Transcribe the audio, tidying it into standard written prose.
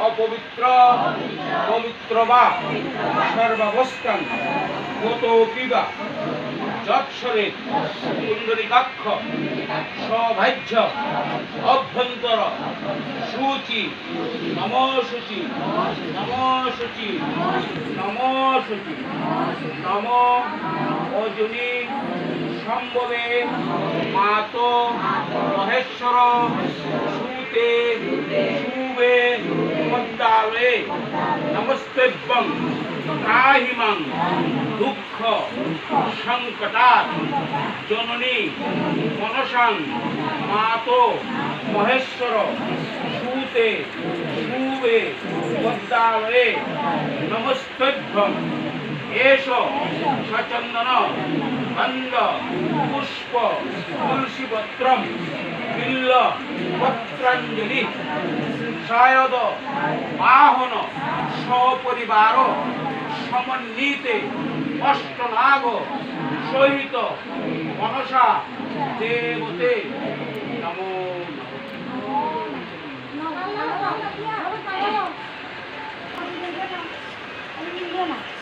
অপবিত্র পবিত্র বা সর্বাবস্থান গত পিবা যৎসরে পুণ্ডরিকাক্ষ সভাজ্য অভ্যন্তর শুচি নমশুচি নমশুচি নমশুচি নম অজুনি সম্ভবে মাতো মহেশ্বর সুতে শুভে পদ্মালয়ে নমস্তেভ্যং ত্রাহিমাং দুঃখ সংকটাৎ জননী মনসাং মাতো মহেশ্বর সুতে শুভে পদ্মালয়ে নমস্তেভ্যং এষ সচন্দন গন্ধ পুষ্প তুলসীপত্রম বিল্ল পত্রাঞ্জলি সায়দ বাহন সপরিবার সমন্বিতে অষ্টনাগ সহিত মনসা দেবতে নমো নমঃ।